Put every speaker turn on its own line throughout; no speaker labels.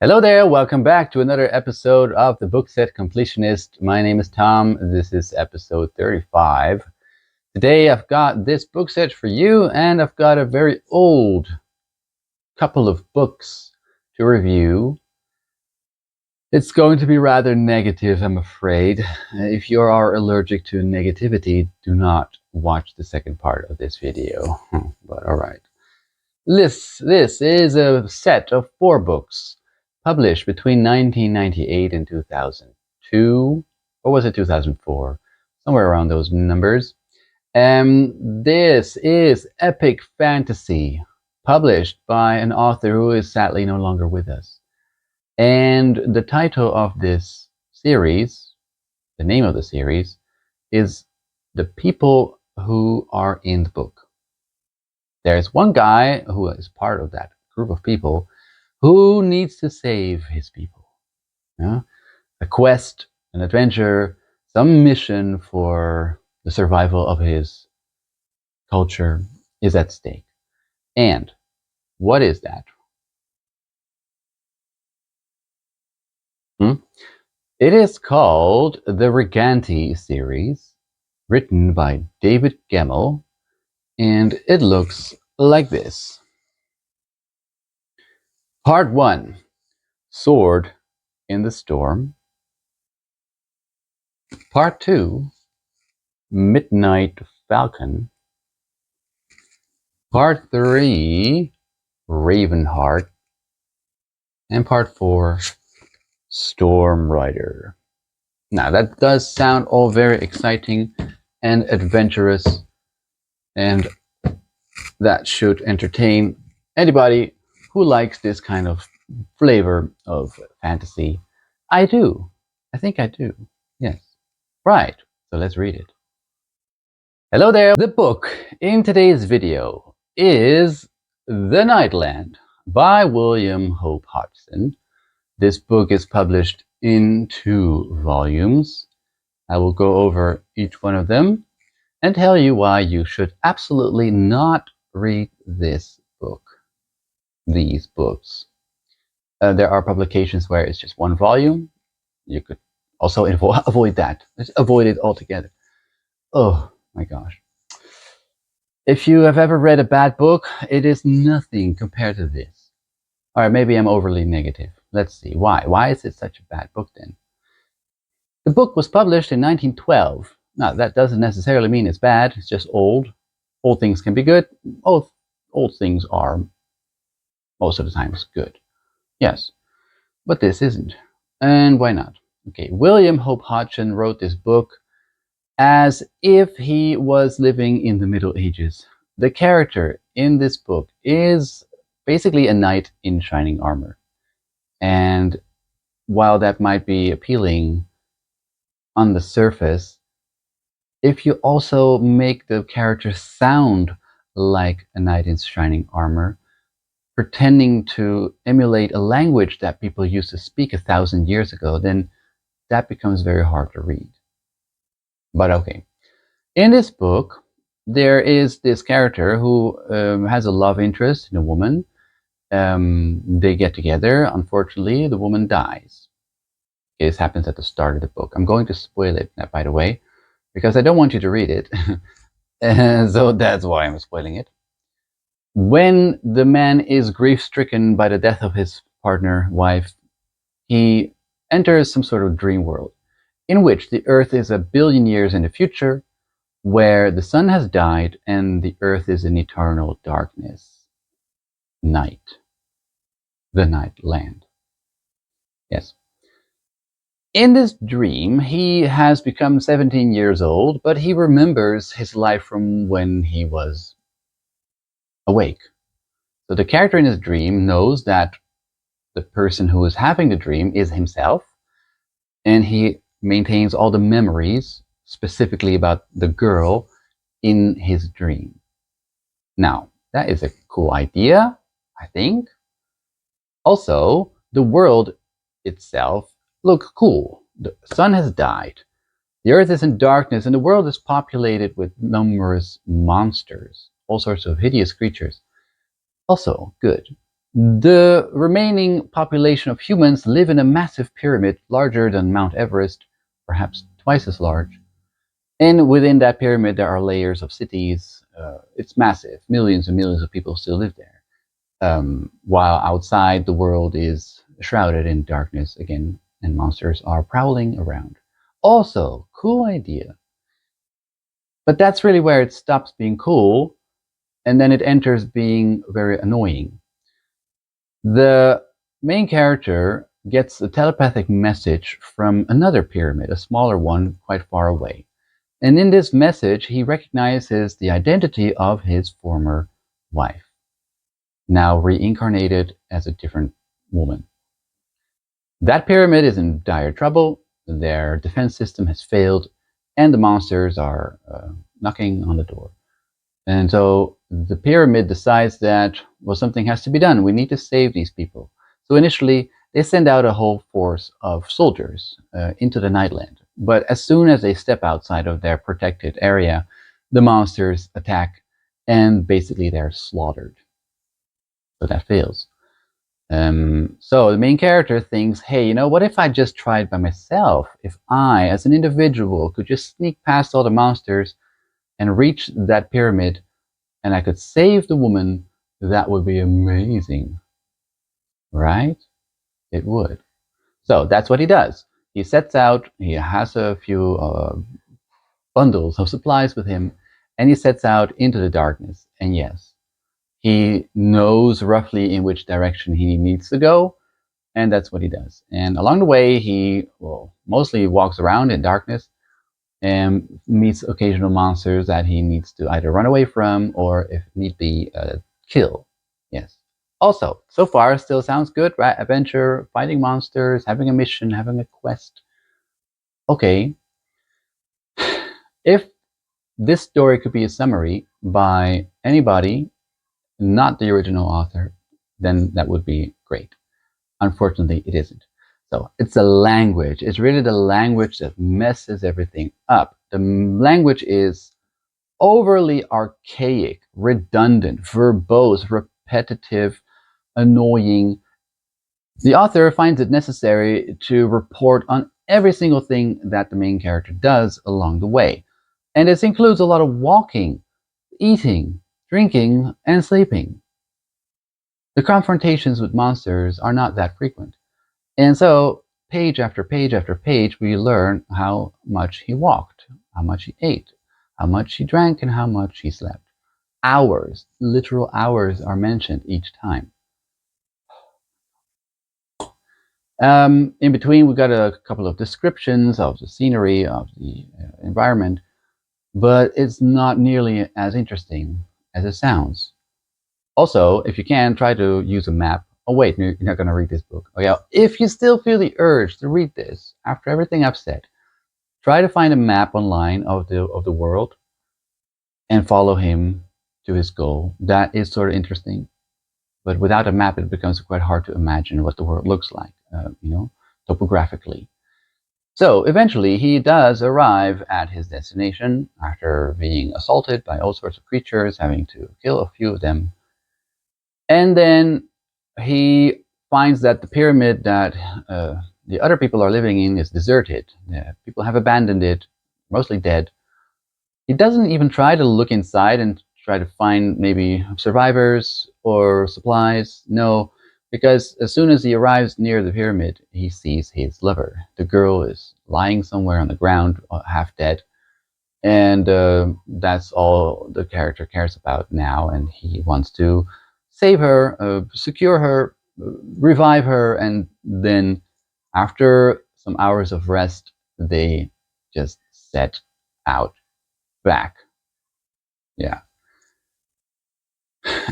Hello there, welcome back to another episode of the book set Completionist. My name is Tom, this is episode 35. Today I've got this book set for you, and I've got a very old couple of books to review. It's going to be rather negative, I'm afraid. If you are allergic to negativity, do not watch the second part of this video. But alright. This is a set of 4 books published between 1998 and 2002, or was it 2004? Somewhere around those numbers. This is epic fantasy, published by an author who is sadly no longer with us. And the title of this series, the name of the series, is The People Who Are in the Book. There's one guy who is part of that group of people who needs to save his people. Yeah? A quest, an adventure, some mission for the survival of his culture is at stake. And what is that? It is called the Riganti series, written by David Gemmell, and it looks like this. Part 1, Sword in the Storm. Part 2, Midnight Falcon. Part 3, Ravenheart. And Part 4, Storm Rider. Now that does sound all very exciting and adventurous, and that should entertain anybody who likes this kind of flavor of fantasy. I do. I think I do. Yes. Right. So let's read it. Hello there. The book in today's video is The Nightland by William Hope Hodgson. This book is published in 2 volumes. I will go over each one of them and tell you why you should absolutely not read this book. These books. There are publications where it's just 1 volume. You could also avoid that. Just avoid it altogether. Oh my gosh. If you have ever read a bad book, it is nothing compared to this. Alright, maybe I'm overly negative. Let's see. Why? Why is it such a bad book then? The book was published in 1912. Now, that doesn't necessarily mean it's bad. It's just old. Old things can be good. Old things are most of the times good. Yes. But this isn't. And why not? Okay, William Hope Hodgson wrote this book as if he was living in the Middle Ages. The character in this book is basically a knight in shining armor. And while that might be appealing on the surface, if you also make the character sound like a knight in shining armor, pretending to emulate a language that people used to speak 1,000 years ago, then that becomes very hard to read. But okay. In this book, there is this character who has a love interest in a woman. They get together. Unfortunately, the woman dies. This happens at the start of the book. I'm going to spoil it, by the way, because I don't want you to read it. And so that's why I'm spoiling it. When the man is grief-stricken by the death of his partner, wife, he enters some sort of dream world in which the Earth is 1 billion years in the future, where the sun has died and the Earth is in eternal darkness. Night. The Nightland. Yes. In this dream, he has become 17 years old, but he remembers his life from when he was awake. So the character in his dream knows that the person who is having the dream is himself, and he maintains all the memories, specifically about the girl, in his dream. Now, that is a cool idea, I think. Also, the world itself looks cool. The sun has died. The earth is in darkness, and the world is populated with numerous monsters, all sorts of hideous creatures. Also, good. The remaining population of humans live in a massive pyramid larger than Mount Everest, perhaps twice as large. And within that pyramid, there are layers of cities. It's massive. Millions and millions of people still live there. While outside, the world is shrouded in darkness again, and monsters are prowling around. Also, cool idea. But that's really where it stops being cool, and then it enters being very annoying. The main character gets a telepathic message from another pyramid, a smaller one quite far away. And in this message, he recognizes the identity of his former wife, now reincarnated as a different woman. That pyramid is in dire trouble. Their defense system has failed, and the monsters are knocking on the door. And so the pyramid decides that, well, something has to be done. We need to save these people. So initially, they send out a whole force of soldiers into the Nightland. But as soon as they step outside of their protected area, the monsters attack, and basically they're slaughtered. So that fails. So the main character thinks, hey, you know, what if I just tried by myself? If I, as an individual, could just sneak past all the monsters and reach that pyramid, and I could save the woman, that would be amazing, right? It would. So that's what he does. He sets out, he has a few bundles of supplies with him, and he sets out into the darkness. And yes, he knows roughly in which direction he needs to go, and that's what he does. And along the way, he mostly walks around in darkness and meets occasional monsters that he needs to either run away from or, if need be, kill. Yes. Also, so far, still sounds good, right? Adventure, fighting monsters, having a mission, having a quest. Okay. If this story could be a summary by anybody, not the original author, then that would be great. Unfortunately, it isn't. So it's a language. It's really the language that messes everything up. The language is overly archaic, redundant, verbose, repetitive, annoying. The author finds it necessary to report on every single thing that the main character does along the way. And this includes a lot of walking, eating, drinking, and sleeping. The confrontations with monsters are not that frequent. And so, page after page after page, we learn how much he walked, how much he ate, how much he drank, and how much he slept. Hours, literal hours, are mentioned each time. In between, we got a couple of descriptions of the scenery, of the environment, but it's not nearly as interesting as it sounds. Also, if you can, try to use a map. Oh wait, you're not going to read this book. Oh yeah, if you still feel the urge to read this after everything I've said, try to find a map online of the world and follow him to his goal. That is sort of interesting, but without a map, it becomes quite hard to imagine what the world looks like, topographically. So eventually, he does arrive at his destination after being assaulted by all sorts of creatures, having to kill a few of them. And then he finds that the pyramid that the other people are living in is deserted. People have abandoned it, mostly dead. He doesn't even try to look inside and try to find maybe survivors or supplies. No, because as soon as he arrives near the pyramid, he sees his lover. The girl is lying somewhere on the ground, half dead. And that's all the character cares about now. And he wants to save her, secure her, revive her, and then after some hours of rest, they just set out back. Yeah.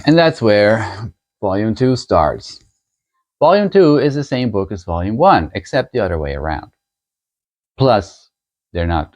And that's where Volume 2 starts. Volume 2 is the same book as Volume 1, except the other way around. Plus, they're not.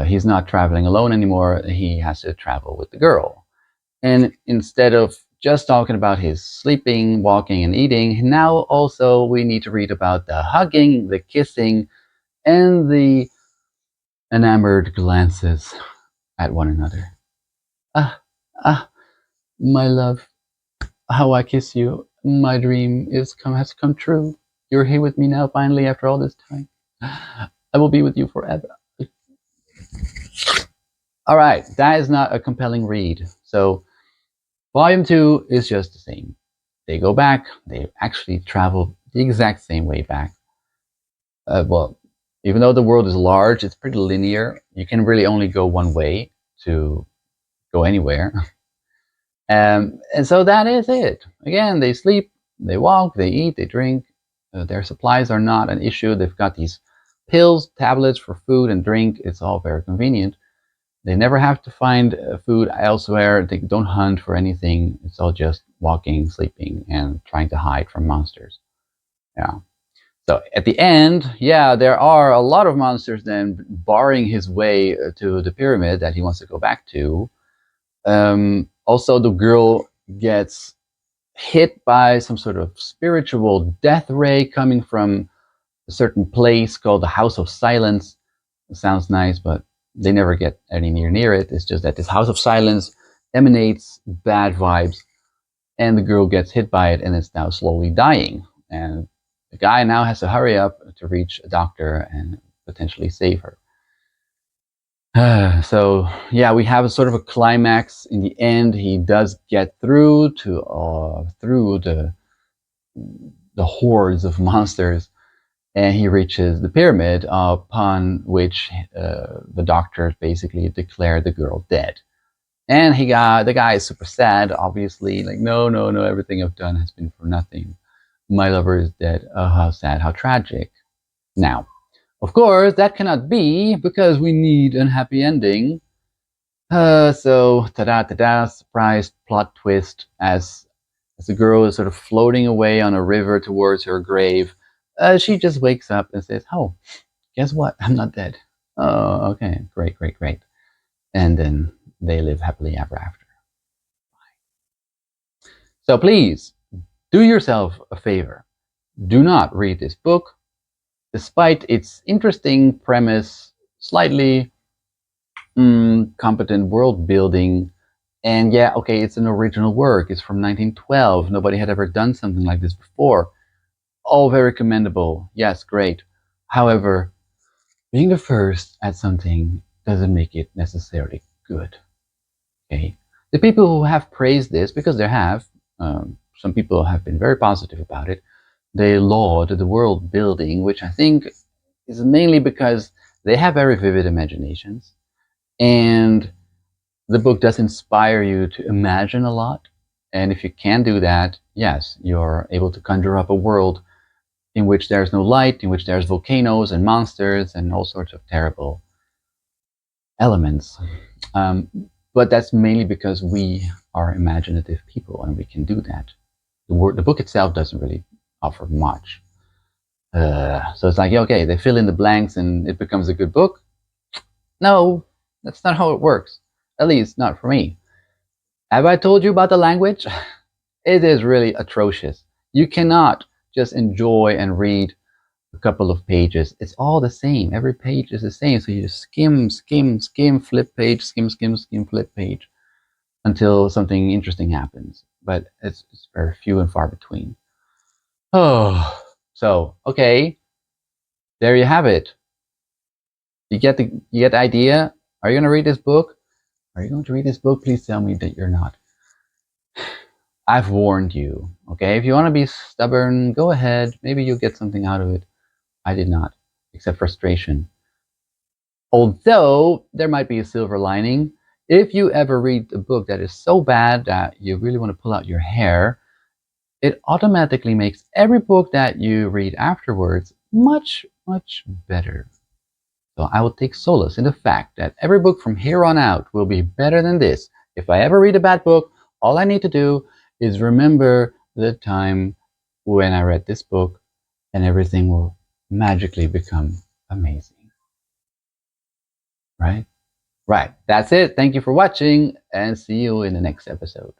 He's not traveling alone anymore. He has to travel with the girl. And instead of just talking about his sleeping, walking, and eating, now also we need to read about the hugging, the kissing, and the enamored glances at one another. Ah, ah, my love. how I kiss you. My dream has come true. You're here with me now, finally, after all this time. I will be with you forever. All right, that is not a compelling read. So, volume 2 is just the same. They go back, they actually travel the exact same way back. Well, even though the world is large, it's pretty linear. You can really only go one way to go anywhere. And so that is it. Again, they sleep, they walk, they eat, they drink. Their supplies are not an issue. They've got these pills, tablets for food and drink. It's all very convenient. They never have to find food elsewhere. They don't hunt for anything. It's all just walking, sleeping, and trying to hide from monsters. Yeah. So at the end, yeah, there are a lot of monsters then barring his way to the pyramid that he wants to go back to. Also, the girl gets hit by some sort of spiritual death ray coming from a certain place called the House of Silence. It sounds nice, but they never get any near it. It's just that this House of Silence emanates bad vibes, and the girl gets hit by it and is now slowly dying. And the guy now has to hurry up to reach a doctor and potentially save her. So yeah, we have a sort of a climax in the end. He does get through the hordes of monsters, and he reaches the pyramid, upon which the doctors basically declare the girl dead. And the guy is super sad, obviously, like, no, no, no, everything I've done has been for nothing. My lover is dead. Oh, how sad, how tragic. Now, of course, that cannot be because we need a happy ending. So, ta-da, ta-da, surprise plot twist as the girl is sort of floating away on a river towards her grave. She just wakes up and says, "Oh, guess what? I'm not dead." Oh, okay, great, great, great. And then they live happily ever after. So please, do yourself a favor. Do not read this book, despite its interesting premise, slightly competent world building. And yeah, okay, it's an original work. It's from 1912. Nobody had ever done something like this before. All very commendable. Yes, great. However, being the first at something doesn't make it necessarily good. Okay? The people who have praised this, because there have, some people have been very positive about it, they laud the world building, which I think is mainly because they have very vivid imaginations. And the book does inspire you to imagine a lot. And if you can do that, yes, you're able to conjure up a world in which there's no light, in which there's volcanoes and monsters and all sorts of terrible elements. Um, but that's mainly because we are imaginative people and we can do that. The book itself doesn't really offer much. So it's like, okay, they fill in the blanks and it becomes a good book. No, that's not how it works. At least not for me. Have I told you about the language? It is really atrocious. You cannot just enjoy and read a couple of pages. It's all the same. Every page is the same. So you just skim, skim, skim, flip page, skim, skim, skim, flip page until something interesting happens. But it's very few and far between. Oh, so okay, there you have it. You get the idea. Are you going to read this book? Are you going to read this book? Please tell me that you're not. I've warned you. Okay, if you want to be stubborn, go ahead. Maybe you'll get something out of it. I did not, except frustration. Although there might be a silver lining. If you ever read a book that is so bad that you really want to pull out your hair, it automatically makes every book that you read afterwards much, much better. So I will take solace in the fact that every book from here on out will be better than this. If I ever read a bad book, all I need to do is remember the time when I read this book and everything will magically become amazing. Right? Right. That's it. Thank you for watching and see you in the next episode.